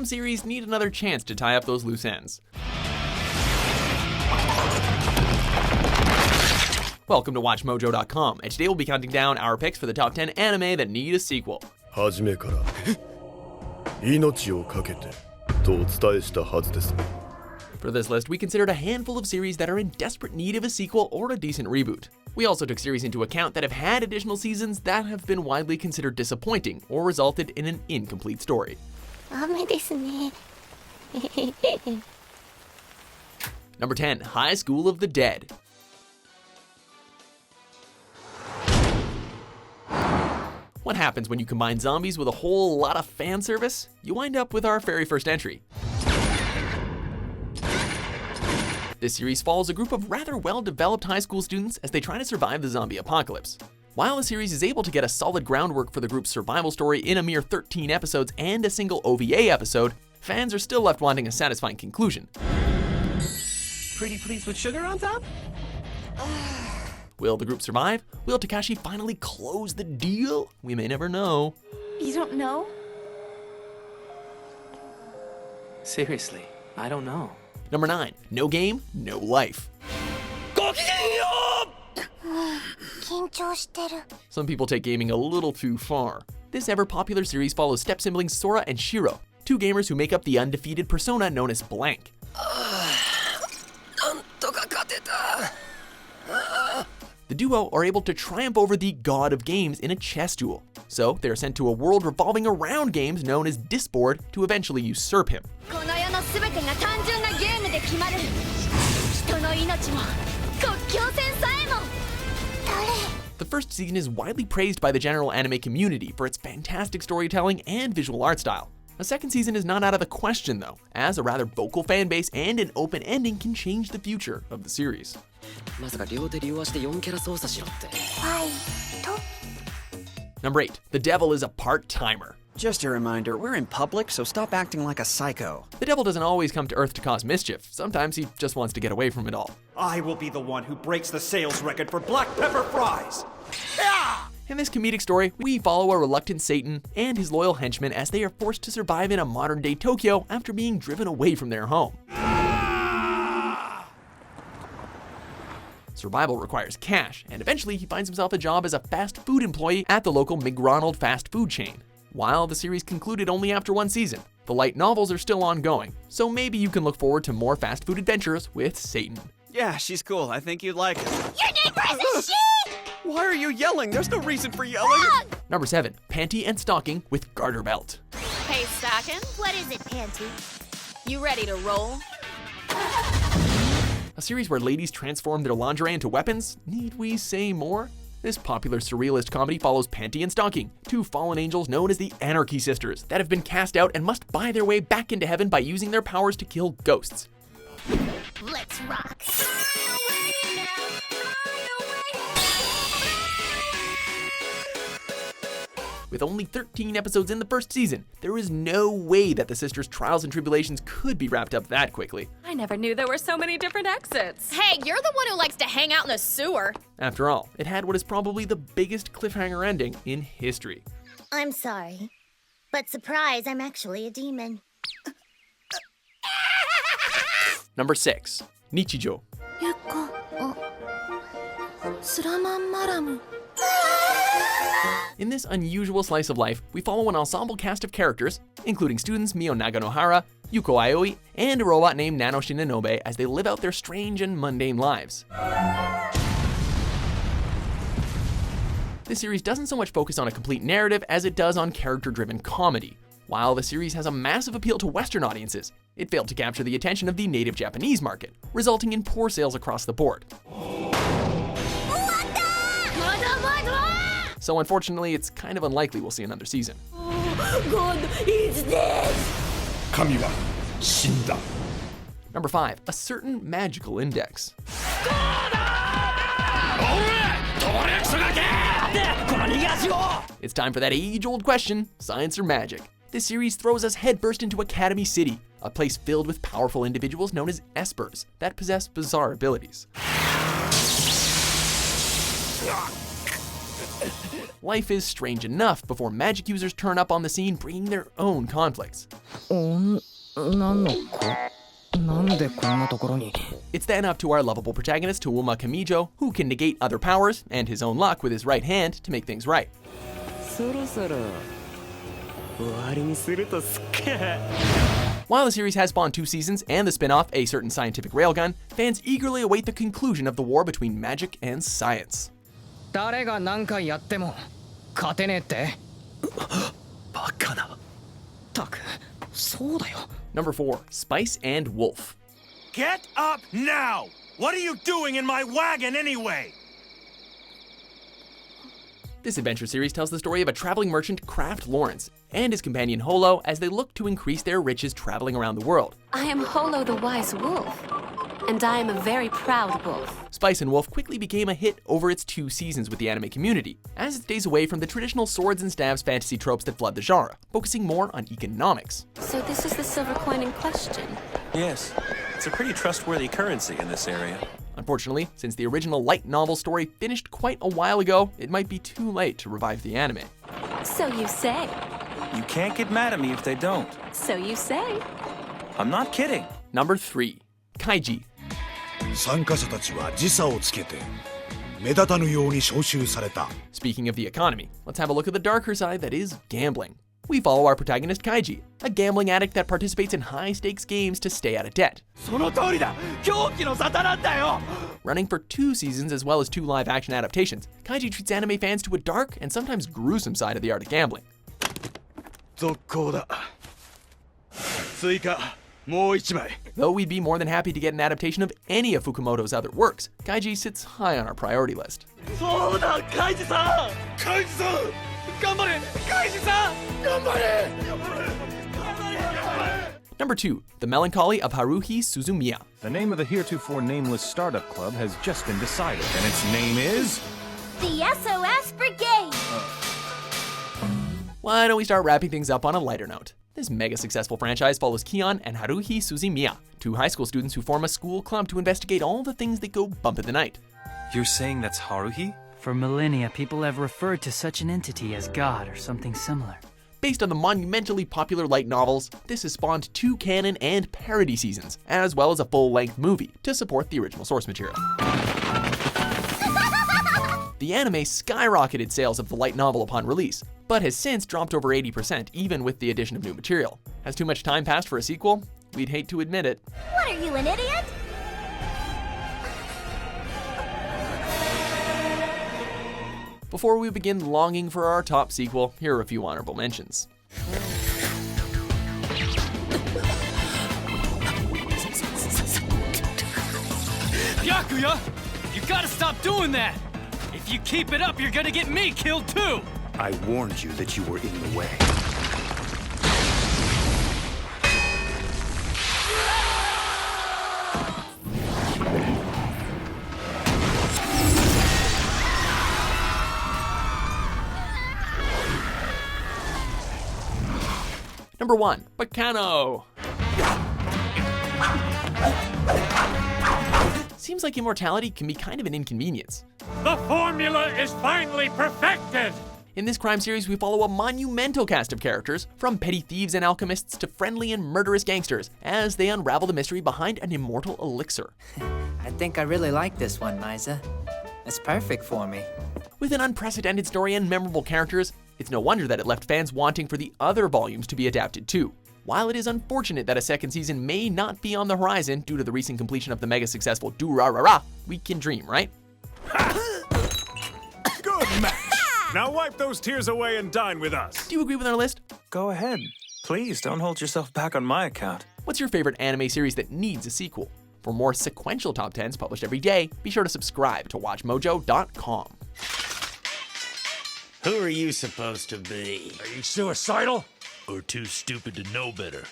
some series need another chance to tie up those loose ends. Welcome to WatchMojo.com, and today we'll be counting down our picks for the top 10 anime that need a sequel. 初めから命をかけてとお伝えしたはずですね。 For this list, we considered a handful of series that are in desperate need of a sequel or a decent reboot. We also took series into account that have had additional seasons that have been widely considered disappointing or resulted in an incomplete story. 雨ですね。 Number 10, High School of the Dead. What happens when you combine zombies with a whole lot of fan service? You wind up with our very first entry. This series follows a group of rather well-developed high school students as they try to survive the zombie apocalypse. While the series is able to get a solid groundwork for the group's survival story in a mere 13 episodes and a single OVA episode, fans are still left wanting a satisfying conclusion. Pretty please with sugar on top? Will the group survive? Will Takashi finally close the deal? We may never know. You don't know? Seriously, I don't know. Number 9, No Game, No Life. 緊張してる。 Some people take gaming a little too far. This ever-popular series follows step-siblings Sora and Shiro, two gamers who make up the undefeated persona known as Blank. The duo are able to triumph over the god of games in a chess duel. So they are sent to a world revolving around games known as Disboard to eventually usurp him. この世のすべてが単純なゲームで決まる。人の命も国境線さえも。誰？ The first season is widely praised by the general anime community for its fantastic storytelling and visual art style. A second season is not out of the question though, as a rather vocal fan base and an open ending can change the future of the series. まさか両手利用して4キャラ操作しろって。ファイト。 Number 8, The Devil is a Part-Timer. Just a reminder, we're in public, so stop acting like a psycho. The devil doesn't always come to Earth to cause mischief. Sometimes he just wants to get away from it all. I will be the one who breaks the sales record for black pepper fries! In this comedic story, we follow a reluctant Satan and his loyal henchmen as they are forced to survive in a modern-day Tokyo after being driven away from their home. Survival requires cash, and eventually he finds himself a job as a fast food employee at the local McDonald's fast food chain. While the series concluded only after one season, the light novels are still ongoing, so maybe you can look forward to more fast food adventures with Satan. Yeah, she's cool. I think you'd like it. Your neighbor is a shit! Why are you yelling? There's no reason for yelling. Number 7, Panty and Stocking with Garter Belt. Hey, Stocking, What is it, Panty? you ready to roll? A series where ladies transform their lingerie into weapons? Need we say more? This popular surrealist comedy follows Panty and Stocking, two fallen angels known as the Anarchy Sisters that have been cast out and must buy their way back into heaven by using their powers to kill ghosts. Let's rock. With only 13 episodes in the first season, there is no way that the sisters' trials and tribulations could be wrapped up that quickly. I never knew there were so many different exits. Hey, you're the one who likes to hang out in the sewer. After all, it had what is probably the biggest cliffhanger ending in history. I'm sorry, but surprise, I'm actually a demon. Number 6, Nichijou. ゆこ、スラマンマラム。 In this unusual slice of life, we follow an ensemble cast of characters, including students Mio Naganohara, Yuko Aoi, and a robot named Nano Shinanobe as they live out their strange and mundane lives. This series doesn't so much focus on a complete narrative as it does on character-driven comedy. While the series has a massive appeal to Western audiences, it failed to capture the attention of the native Japanese market, resulting in poor sales across the board. So unfortunately, it's kind of unlikely we'll see another season. God is dead! 神は死んだ。 Number 5, A Certain Magical Index. It's time for that age-old question, science or magic. This series throws us headfirst into Academy City, a place filled with powerful individuals known as espers that possess bizarre abilities. life is strange enough before magic users turn up on the scene bringing their own conflicts. It's then up to our lovable protagonist Touma Kamijo, who can negate other powers and his own luck with his right hand to make things right. While the series has spawned 2 seasons and the spin-off A Certain Scientific Railgun, fans eagerly await the conclusion of the war between magic and science. Baccano. Number 4, Spice and Wolf. Get up now! What are you doing in my wagon anyway? This adventure series tells the story of a traveling merchant, Kraft Lawrence, and his companion Holo as they look to increase their riches traveling around the world. I am Holo the Wise Wolf, and I am a very proud wolf. Spice and Wolf quickly became a hit over its 2 seasons with the anime community, as it stays away from the traditional swords and stabs fantasy tropes that flood the genre, focusing more on economics. So this is the silver coin in question. Yes, it's a pretty trustworthy currency in this area. Unfortunately, since the original light novel story finished quite a while ago, it might be too late to revive the anime. So you say. You can't get mad at me if they don't. So you say. I'm not kidding. Number 3, Kaiji. 参加者たちは時差をつけて目立たぬように招集された。 Speaking of the economy, let's have a look at the darker side that is gambling. We follow our protagonist Kaiji, a gambling addict that participates in high-stakes games to stay out of debt. その通りだ！狂気の沙汰なんだよ！ Running for 2 seasons as well as 2 live-action adaptations, Kaiji treats anime fans to a dark and sometimes gruesome side of the art of gambling. 続行だ。追加もう1枚。 Though we'd be more than happy to get an adaptation of any of Fukumoto's other works, Kaiji sits high on our priority list. そうだ、カイジさん！カイジさん！頑張れ！カイジさん！頑張れ！ Number 2, The Melancholy of Haruhi Suzumiya. The name of the heretofore nameless startup club has just been decided, and its name is... The SOS Brigade! Why don't we start wrapping things up on a lighter note? This mega successful franchise follows Kion and Haruhi Suzumiya, 2 high school students who form a school club to investigate all the things that go bump in the night. You're saying that's Haruhi? For millennia, people have referred to such an entity as God or something similar. Based on the monumentally popular light novels, this has spawned 2 canon and parody seasons, as well as a full-length movie to support the original source material. The anime skyrocketed sales of the light novel upon release, but has since dropped over 80% even with the addition of new material. Has too much time passed for a sequel? We'd hate to admit it. What are you, an idiot? Before we begin longing for our top sequel, here are a few honorable mentions. Byakuya! You gotta stop doing that! If you keep it up, you're gonna get me killed too! I warned you that you were in the way. Number 1, Baccano. Seems like immortality can be kind of an inconvenience. The formula is finally perfected! In this crime series, we follow a monumental cast of characters, from petty thieves and alchemists to friendly and murderous gangsters, as they unravel the mystery behind an immortal elixir. I think I really like this one, Maiza. It's perfect for me. With an unprecedented story and memorable characters, it's no wonder that it left fans wanting for the other volumes to be adapted too. While it is unfortunate that a 2nd season may not be on the horizon due to the recent completion of the mega successful Durarara, we can dream, right? Good match! Now wipe those tears away and dine with us. Do you agree with our list? Go ahead. Please, don't hold yourself back on my account. What's your favorite anime series that needs a sequel? For more sequential top 10s published every day, be sure to subscribe to WatchMojo.com. Who are you supposed to be? Are you suicidal? Or too stupid to know better?